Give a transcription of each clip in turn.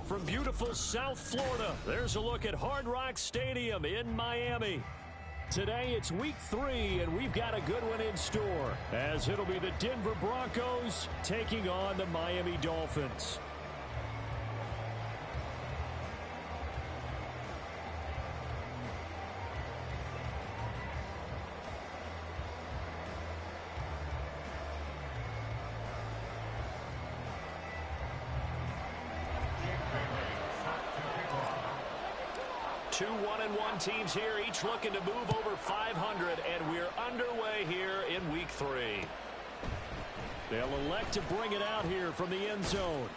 from beautiful South Florida, there's a look at Hard Rock Stadium in Miami. Today it's week 3, and we've got a good one in store, as it'll be the Denver Broncos taking on the Miami Dolphins. Two 1-1 teams here, each looking to move over 500, and we're underway here in week 3. They'll elect to bring it out here from the end zone.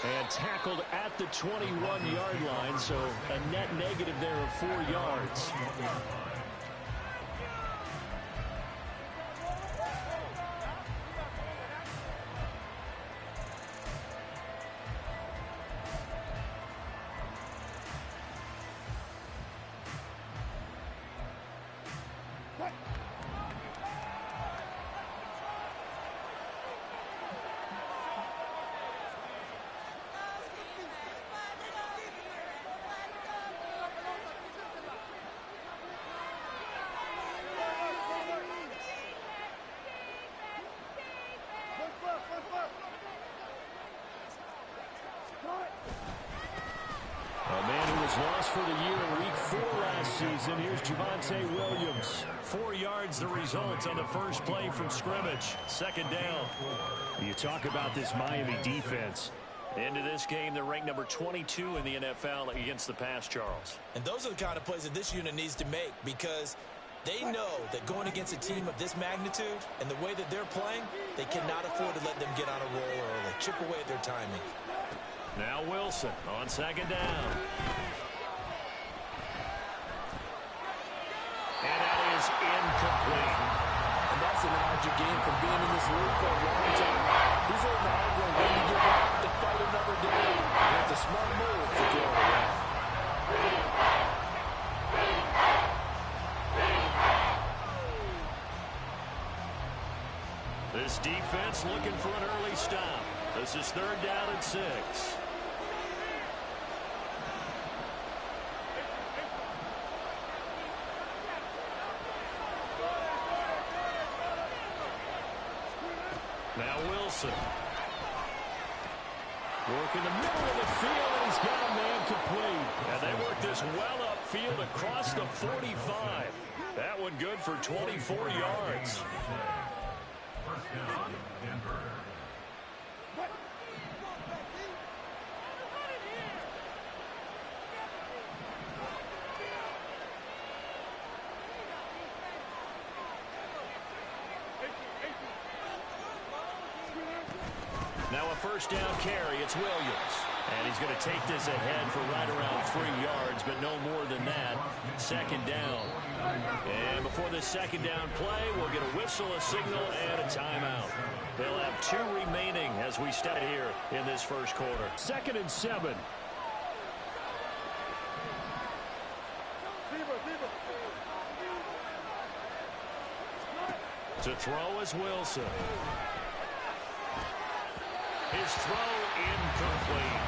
And tackled at the 21-yard line, so a net negative there of 4 yards. A man who was lost for the year in week 4 last season. Here's Javonte Williams. 4 yards the result on the first play from scrimmage. Second down. You talk about this Miami defense. Into this game, they're ranked number 22 in the NFL against the pass, Charles. And those are the kind of plays that this unit needs to make, because they know that going against a team of this magnitude and the way that they're playing, they cannot afford to let them get on a roll early. Chip away at their timing. Now Wilson on second down. And that is incomplete. And that's an object game from being in this league for a long time. He's on the hard way, ready to give up to fight another day. That's a smart move to throw it away. This defense looking for an early stop. This is 3rd down and 6. Now Wilson. Work in the middle of the field, and he's got a man complete. And they work this well upfield across the 45. That one good for 24 yards. First down, Denver. Now a first down carry. It's Williams. And he's going to take this ahead for right around 3 yards, but no more than that. Second down. And before this second down play, we'll get a whistle, a signal, and a timeout. They'll have 2 remaining as we start here in this first quarter. 2nd and 7. To throw is Wilson. His throw incomplete.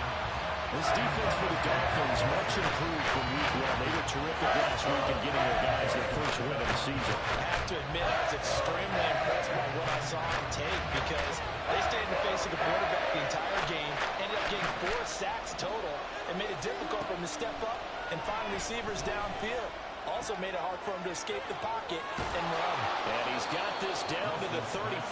This defense for the Dolphins much improved from week 1. They were terrific last week in getting their guys their first win of the season. I have to admit, I was extremely impressed by what I saw on tape, because they stayed in the face of the quarterback the entire game, ended up getting 4 sacks total, and made it difficult for him to step up and find receivers downfield. Also made it hard for him to escape the pocket and run. And he's got this down to the 35.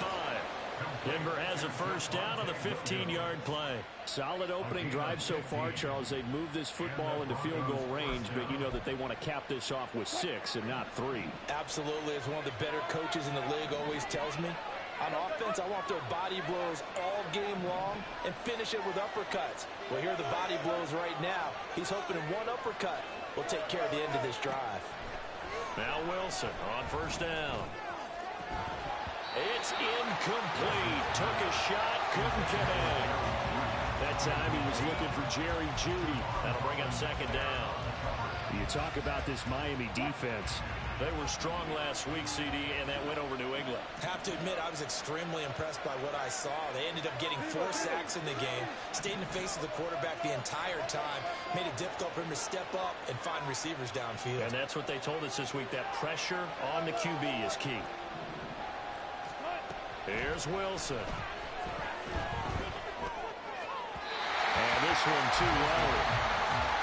Denver has a first down on the 15-yard play. Solid opening drive so far, Charles. They've moved this football into field goal range, but you know that they want to cap this off with 6 and not 3. Absolutely. As one of the better coaches in the league always tells me, on offense, I want their body blows all game long and finish it with uppercuts. Well, here are the body blows right now. He's hoping in one uppercut will take care of the end of this drive. Now Wilson on first down. It's incomplete. Took a shot, couldn't connect. That time he was looking for Jerry Jeudy. That'll bring up second down. You talk about this Miami defense. They were strong last week, CD, and that went over New England. Have to admit, I was extremely impressed by what I saw. They ended up getting 4 sacks in the game, stayed in the face of the quarterback the entire time, made it difficult for him to step up and find receivers downfield. And that's what they told us this week, that pressure on the QB is key. Here's Wilson. And this one too low.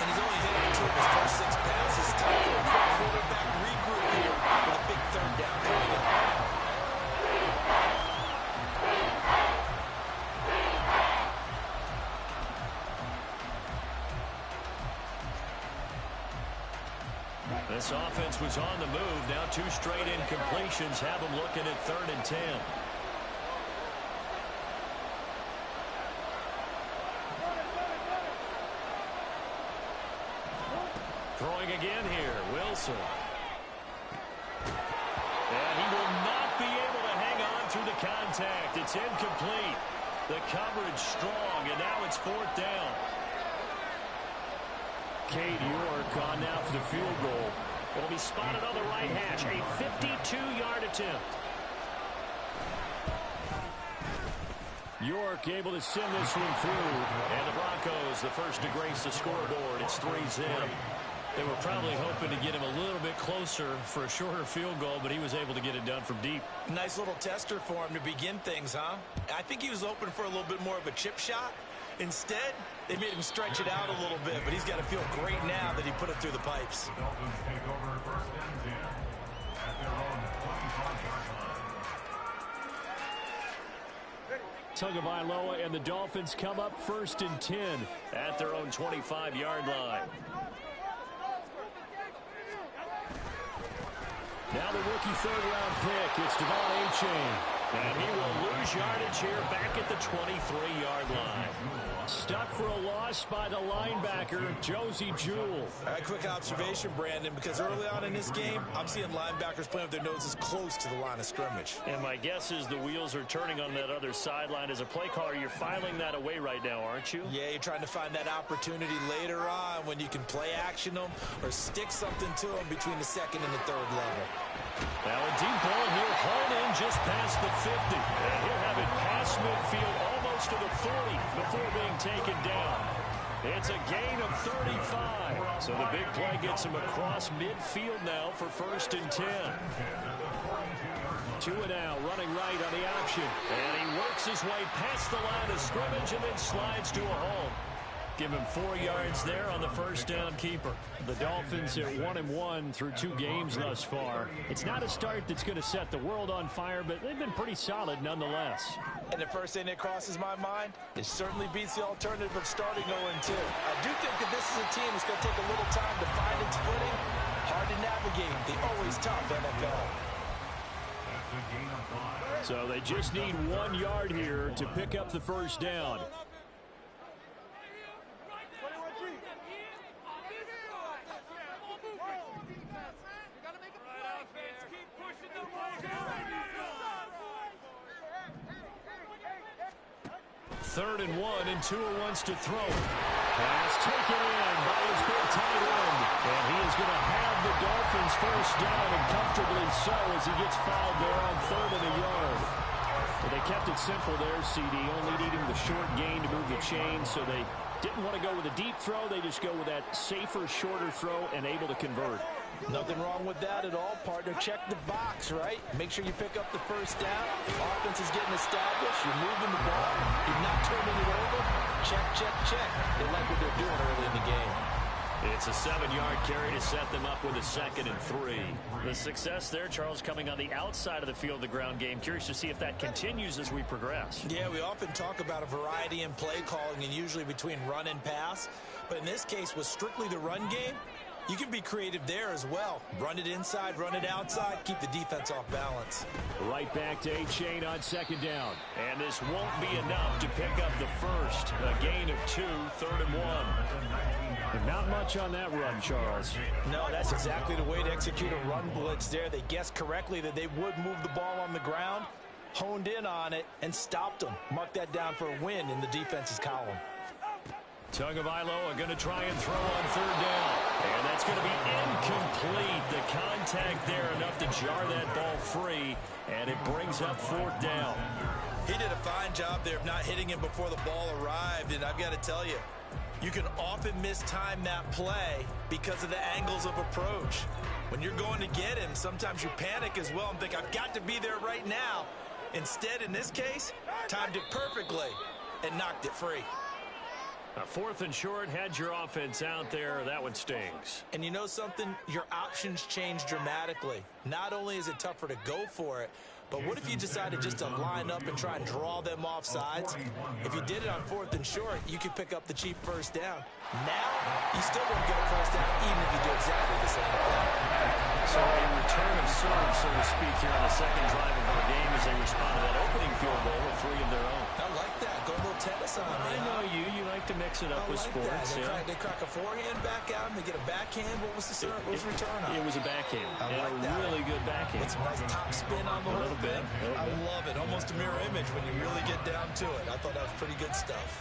And he's only hit on 2 of his first 6 passes. Time for a quick quarterback regroup here with a big 3rd down coming up. This offense was on the move. Now 2 straight incompletions have them looking at 3rd and 10. Throwing again here, Wilson. And he will not be able to hang on through the contact. It's incomplete. The coverage strong, and now it's 4th down. Cade York on now for the field goal. It'll be spotted on the right hash. A 52-yard attempt. York able to send this one through. And the Broncos, the first to grace the scoreboard. It's 3-0. They were probably hoping to get him a little bit closer for a shorter field goal, but he was able to get it done from deep. Nice little tester for him to begin things, huh? I think he was open for a little bit more of a chip shot. Instead, they made him stretch it out a little bit, but he's got to feel great now that he put it through the pipes. The Dolphins take over 1st and 10 at their own 25-yard line. Tagovailoa and the Dolphins come up 1st and 10 at their own 25-yard line. Now the rookie 3rd-round pick. It's Devon Achane. And he will lose yardage here back at the 23-yard line. Stuck for a loss by the linebacker, Josie Jewell. All right, quick observation, Brandon, because early on in this game, I'm seeing linebackers playing with their noses close to the line of scrimmage. And my guess is the wheels are turning on that other sideline. As a play caller, you're filing that away right now, aren't you? Yeah, you're trying to find that opportunity later on when you can play action them or stick something to them between the 2nd and the 3rd level. Now a deep ball here, hauled in just past the 50. And he'll have it past midfield, almost to the 40 before being taken down. It's a gain of 35. So the big play gets him across midfield now for 1st and 10. 2 and out, running right on the option. And he works his way past the line of scrimmage and then slides to a home. Give him 4 yards there on the 1st down keeper. The Dolphins at 1-1 through 2 games thus far. It's not a start that's going to set the world on fire, but they've been pretty solid nonetheless. And the first thing that crosses my mind, it certainly beats the alternative of starting 0-2. I do think that this is a team that's going to take a little time to find its footing. Hard to navigate the always tough NFL. So they just need 1 yard here to pick up the 1st down. Third and 1, and Tua wants to throw. Pass taken in by his big tight end. And he is going to have the Dolphins 1st down, and comfortably so, as he gets fouled there on 3rd and a yard. But they kept it simple there, CD, only needing the short gain to move the chain, so they didn't want to go with a deep throw. They just go with that safer, shorter throw and able to convert. Nothing wrong with that at all, partner. Check the box, right? Make sure you pick up the 1st down. Offense is getting established. You're moving the ball. You're not turning it over. Check, check, check. They like what they're doing early in the game. It's a 7-yard carry to set them up with a 2nd and 3. The success there, Charles, coming on the outside of the field, the ground game. Curious to see if that continues as we progress. Yeah, we often talk about a variety in play calling and usually between run and pass. But in this case, with strictly the run game, you can be creative there as well. Run it inside, run it outside, keep the defense off balance. Right back to Achane on 2nd down. And this won't be enough to pick up the 1st. A gain of 2, 3rd and 1. And not much on that run, Charles. No, that's exactly the way to execute a run blitz there. They guessed correctly that they would move the ball on the ground, honed in on it, and stopped them. Mark that down for a win in the defense's column. Tagovailoa going to try and throw on 3rd down. And that's going to be incomplete. The contact there enough to jar that ball free, and it brings up 4th down. He did a fine job there of not hitting him before the ball arrived, and I've got to tell you, you can often mistime that play because of the angles of approach. When you're going to get him, sometimes you panic as well and think, I've got to be there right now. Instead, in this case, timed it perfectly and knocked it free. A 4th and short, had your offense out there. That one stings. And you know something? Your options change dramatically. Not only is it tougher to go for it, but what if you decided just to line up and try and draw them off sides? If you did it on 4th and short, you could pick up the cheap 1st down. Now, you still won't get a 1st down even if you do exactly the same thing. So a return of serve, so to speak, here on the second drive of our game as they respond to that opening field goal with 3 of their own. I like that. Go a little tennis on me. I know you. You like to mix it up with sports. They crack a forehand back out and they get a backhand. What was the serve? What was the return on? It was a backhand. I like that. Really good backhand. With some nice top spin on the little bit. I love it. Almost a mirror image when you really get down to it. I thought that was pretty good stuff.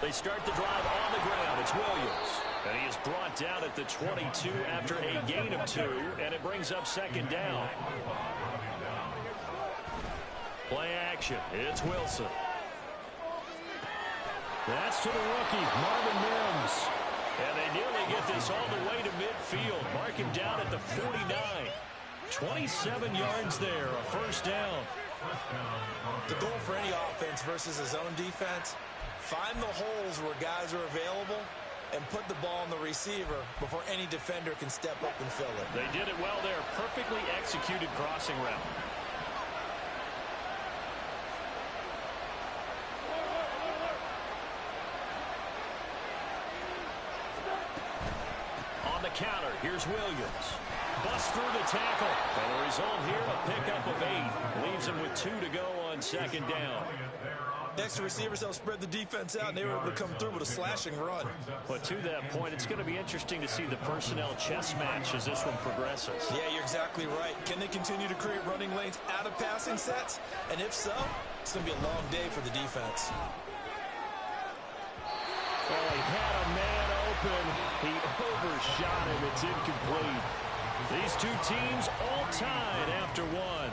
They start the drive on the ground. It's Williams. And he is brought down at the 22 after a gain of 2, and it brings up 2nd down. Play action. It's Wilson. That's to the rookie, Marvin Mims. And they nearly get this all the way to midfield. Mark him down at the 49. 27 yards there, a 1st down. The goal for any offense versus his own defense, find the holes where guys are available and put the ball on the receiver before any defender can step up and fill it. They did it well there. Perfectly executed crossing route. On the counter, here's Williams. Bust through the tackle. And the result here, a pickup of 8. Leaves him with 2 to go on 2nd down. Next to receivers, they'll spread the defense out, and they were able to come through with a slashing run. But to that point, it's going to be interesting to see the personnel chess match as this one progresses. Yeah, you're exactly right. Can they continue to create running lanes out of passing sets? And if so, it's going to be a long day for the defense. Oh, he had a man open. He overshot him. It's incomplete. These two teams all tied after 1.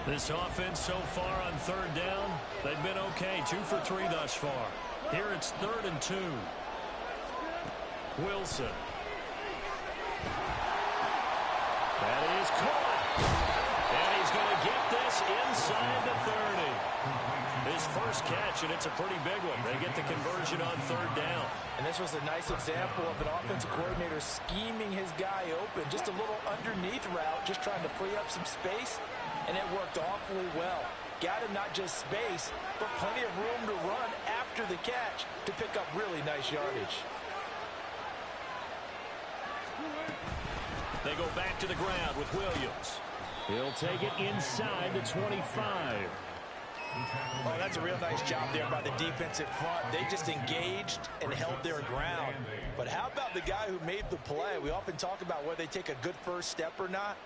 This offense so far on 3rd down, they've been okay. 2 for 3 thus far. Here it's 3rd and 2. Wilson. That is caught. And he's going to get this inside the 30. His first catch, and it's a pretty big one. They get the conversion on 3rd down. And this was a nice example of an offensive coordinator scheming his guy open. Just a little underneath route, just trying to free up some space. And it worked awfully well. got him not just space, but plenty of room to run after the catch to pick up really nice yardage. They go back to the ground with Williams. He'll take it inside the 25. Oh, that's a real nice job there by the defensive front. They just engaged and held their ground. But how about the guy who made the play? We often talk about whether they take a good first step or not.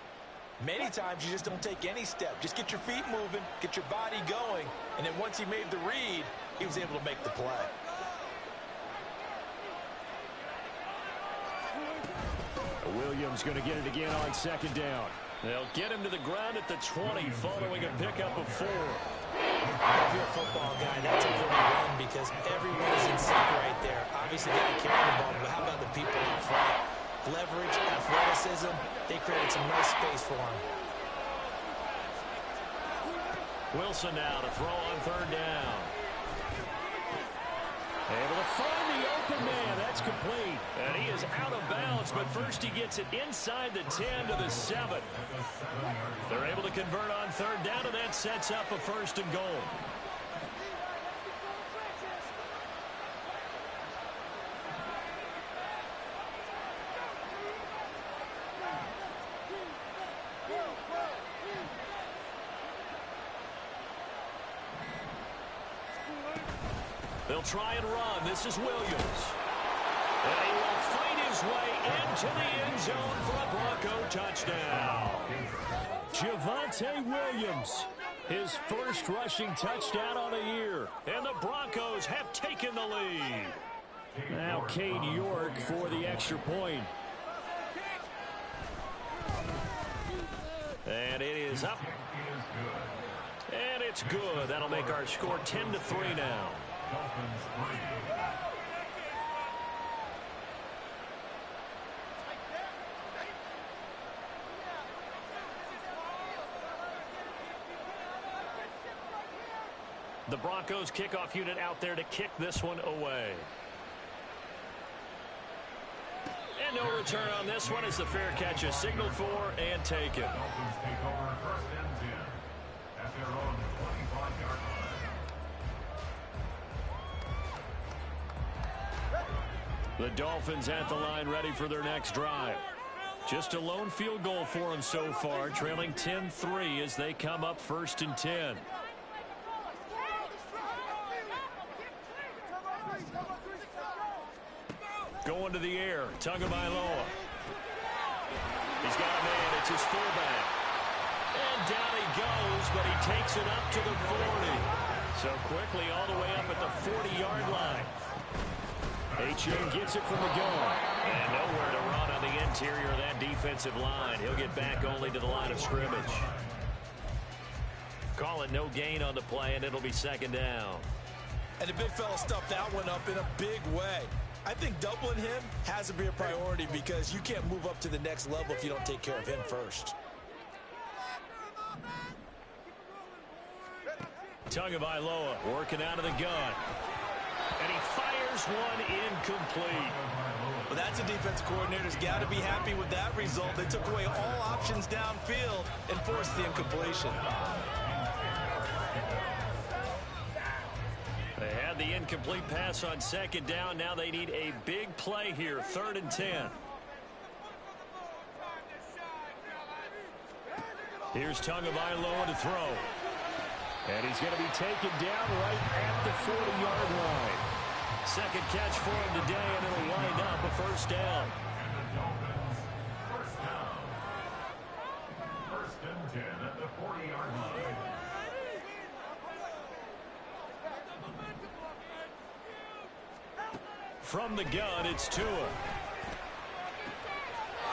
Many times you just don't take any step. Just get your feet moving, get your body going, and then once he made the read, he was able to make the play. Williams going to get it again on second down. They'll get him to the ground at the 20 following a pickup of 4. If you're a football guy, that's a pretty win because everyone is in sync right there. Obviously, they got carrying the ball, but how about the people in front? Leverage, athleticism, they created some nice space for him. Wilson now to throw on third down. Able to find the open man. That's complete. And he is out of bounds, but first he gets it inside the 10 to the 7. They're able to convert on third down, and that sets up a 1st and goal. They'll try and run. This is Williams. And he will fight his way into the end zone for a Bronco touchdown. Javonte Williams, his first rushing touchdown on the year. And the Broncos have taken the lead. Now Cade York for the extra point. And it is up. And it's good. That'll make our score 10-3 now. Dolphins 3. The Broncos kickoff unit out there to kick this one away. And no return on this one as the fair catch is signaled for and taken. Dolphins take over 1st and 10 at their own 25-yard line. The Dolphins at the line ready for their next drive. Just a lone field goal for them so far, trailing 10-3 as they come up 1st and 10. Going to the air, Tagovailoa. He's got a man, it's his fullback. And down he goes, but he takes it up to the 40. So quickly all the way up at the 40-yard line. H.A. gets it from the gun. And nowhere to run on the interior of that defensive line. He'll get back only to the line of scrimmage. Call it no gain on the play, and it'll be 2nd down. And the big fella stuffed that one up in a big way. I think doubling him has to be a priority because you can't move up to the next level if you don't take care of him first. Tagovailoa working out of the gun. And he fires one incomplete. Well, that's a defensive coordinator's got to be happy with that result. They took away all options downfield and forced the incompletion. They had the incomplete pass on 2nd down. Now they need a big play here, 3rd and 10. Here's Tagovailoa to throw. And he's going to be taken down right at the 40-yard line. 2nd catch for him today, and it'll wind up a 1st down. And the Dolphins, 1st down. 1st and 10 at the 40-yard line. From the gun, it's Tua.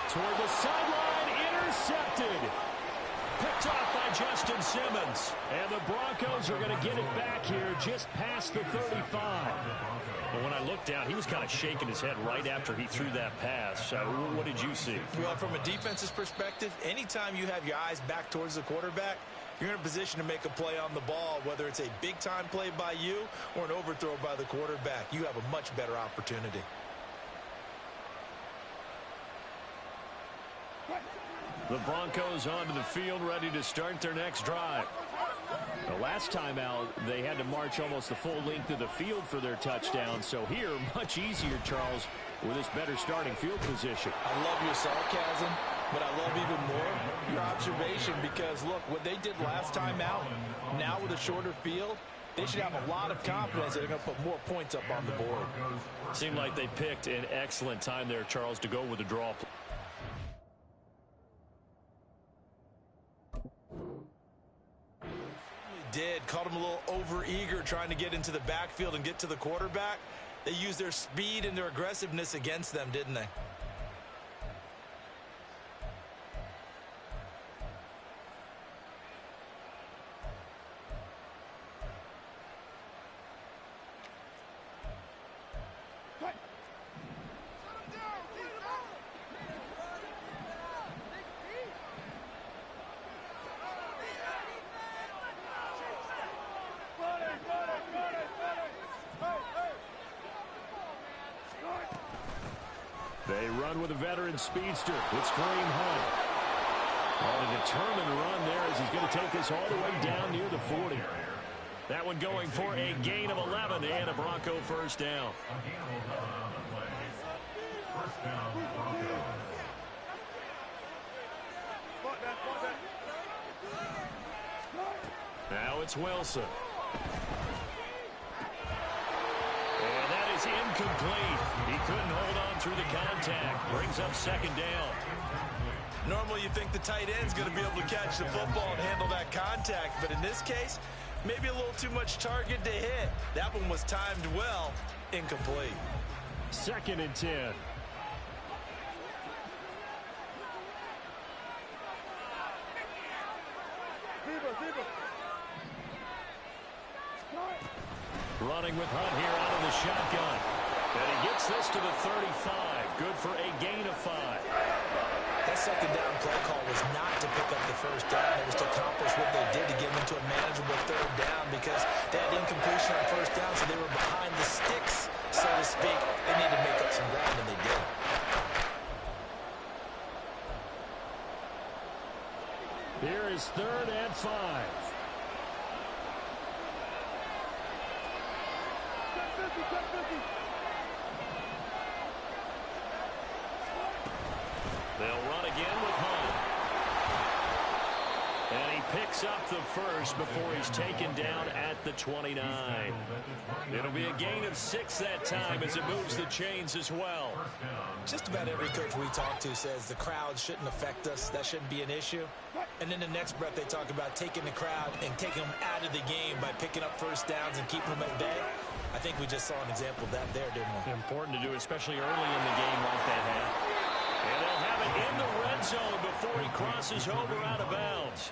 Toward the sideline, intercepted. Picked off by Justin Simmons. And the Broncos are going to get it back here just past the 35. But when I looked down, he was kind of shaking his head right after he threw that pass. What did you see? Well, from a defense's perspective, anytime you have your eyes back towards the quarterback, you're in a position to make a play on the ball, whether it's a big-time play by you or an overthrow by the quarterback. You have a much better opportunity. The Broncos onto the field, ready to start their next drive. The last time out, they had to march almost the full length of the field for their touchdown. So here, much easier, Charles, with this better starting field position. I love your sarcasm, but I love even more your observation because, look, what they did last time out, now with a shorter field, they should have a lot of confidence that they're going to put more points up on the board. Seemed like they picked an excellent time there, Charles, to go with the draw. Did caught him a little over-eager trying to get into the backfield and get to the quarterback. They used their speed and their aggressiveness against them, didn't they? They run with a veteran speedster. It's Kareem Hunt. On a determined run there as he's going to take this all the way down near the 40. That one going for a gain of 11 and a Bronco first down. A gain of 11 on the play. First down, Broncos. Now it's Wilson. And that is incomplete. He couldn't hold on through the contact. Brings up second down. Normally you think the tight end's going to be able to catch the football and handle that contact, but in this case, maybe a little too much target to hit. That one was timed well, incomplete. 2nd and 10. Running with Hunt here out of the shotgun. And he gets this to the 35. Good for a gain of 5. That second down play call was not to pick up the first down. It was to accomplish what they did to get them into a manageable 3rd down because they had incompletion on first down, so they were behind the sticks, so to speak. They needed to make up some ground, and they did. Here is 3rd and 5. They'll run again with Hunt. And he picks up the first before he's taken down at the 29. It'll be a gain of 6 that time as it moves the chains as well. Just about every coach we talk to says the crowd shouldn't affect us. That shouldn't be an issue. And then the next breath they talk about taking the crowd and taking them out of the game by picking up first downs and keeping them at bay. I think we just saw an example of that there, didn't we? Important to do, especially early in the game like that half. And they'll have it in the red zone before he crosses over out of bounds.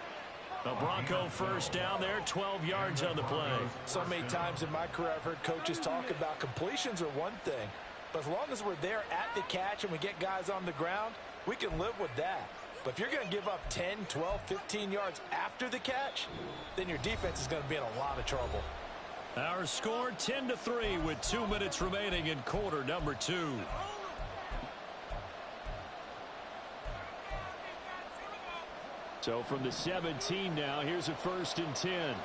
A Bronco first down there, 12 yards on the play. So many times in my career I've heard coaches talk about completions are one thing. But as long as we're there at the catch and we get guys on the ground, we can live with that. But if you're going to give up 10, 12, 15 yards after the catch, then your defense is going to be in a lot of trouble. Our score 10-3 with 2 minutes remaining in quarter number 2. So from the 17 now, here's a 1st and 10.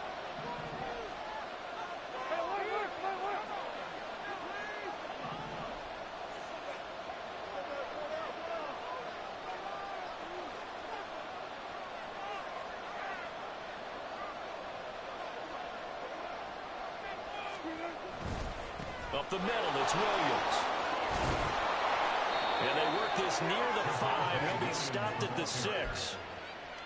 Up the middle, it's Williams. And they work this near the 5. He'll be stopped at the 6.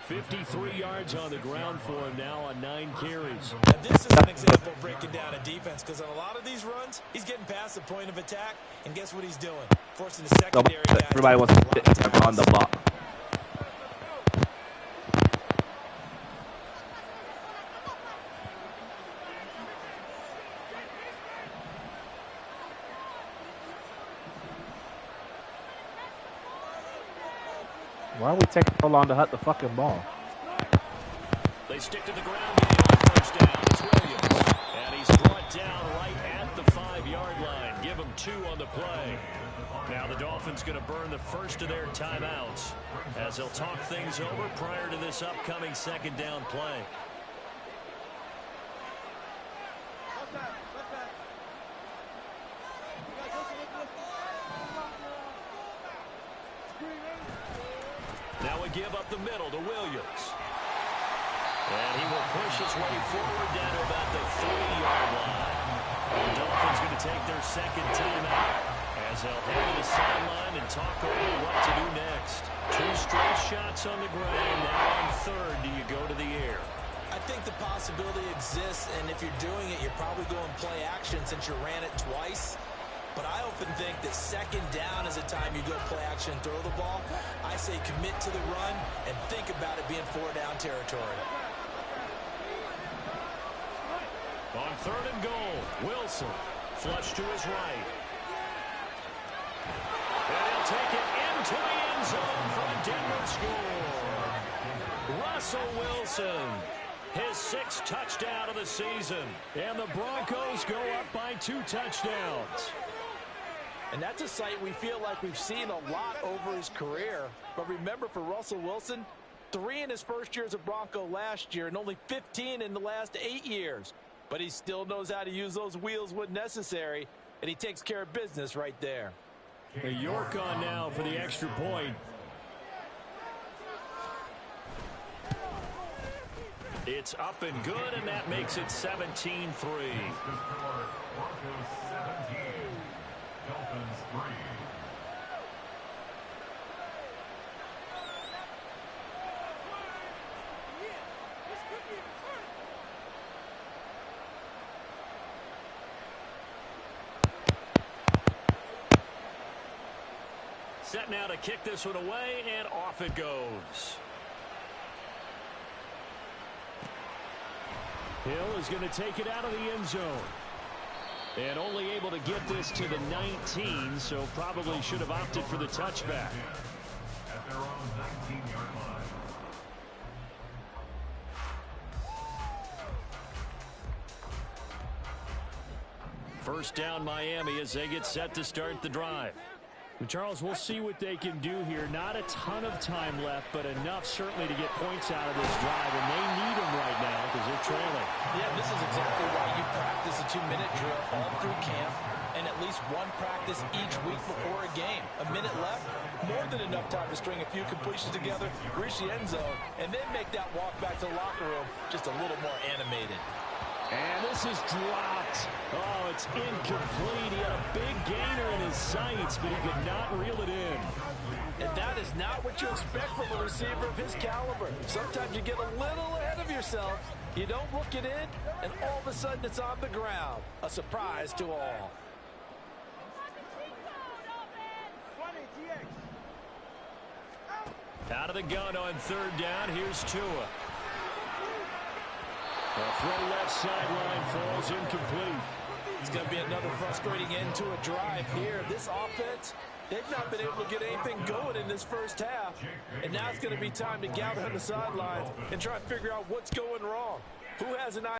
53 yards on the ground for him now on 9 carries. Now this is an example of breaking down a defense because on a lot of these runs, he's getting past the point of attack, and guess what he's doing? Forcing the secondary guys. Everybody wants to sit on the block. Why are we taking so long to hut the fucking ball? They stick to the ground game on first down. It's Williams. And he's brought down right at the 5-yard line. Give him 2 on the play. Now the Dolphins going to burn the first of their timeouts as they'll talk things over prior to this upcoming 2nd down play. Now we give up the middle to Williams. And he will push his way forward down to about the 3-yard line. The Dolphins going to take their second timeout as they'll head to the sideline and talk over what to do next. 2 straight shots on the ground. Now on third, do you go to the air? I think the possibility exists, and if you're doing it, you're probably going play action since you ran it twice. But I often think that second down is a time you go play action and throw the ball. I say commit to the run and think about it being 4-down territory. On third and goal, Wilson flush to his right. And he'll take it into the end zone for a Denver score. Russell Wilson, his 6th touchdown of the season. And the Broncos go up by 2 touchdowns. And that's a sight we feel like we've seen a lot over his career. But remember, for Russell Wilson, 3 in his first year as a Bronco last year and only 15 in the last 8 years. But he still knows how to use those wheels when necessary, and he takes care of business right there. A York on now for the extra point. It's up and good, and that makes it 17-3. Broncos 17, Dolphins 3. Set now to kick this one away, and off it goes. Hill is going to take it out of the end zone. And only able to get this to the 19, so probably should have opted for the touchback. At their own 19-yard line. First down Miami as they get set to start the drive. And Charles, we'll see what they can do here. Not a ton of time left, but enough certainly to get points out of this drive, and they need them right now because they're trailing. Yeah, this is exactly why you practice a 2-minute drill all through camp and at least one practice each week before a game. A minute left, more than enough time to string a few completions together, reach the end zone, and then make that walk back to the locker room just a little more animated. And this is dropped. Oh, it's incomplete. He had a big gainer in his sights, but he could not reel it in. And that is not what you expect from a receiver of his caliber. Sometimes you get a little ahead of yourself. You don't look it in, and all of a sudden it's on the ground. A surprise to all. Out of the gun on third down. Here's Tua. The throw left sideline falls incomplete. It's going to be another frustrating end to a drive here. This offense, they've not been able to get anything going in this first half. And now it's going to be time to gather on the sidelines and try to figure out what's going wrong. Who has an idea?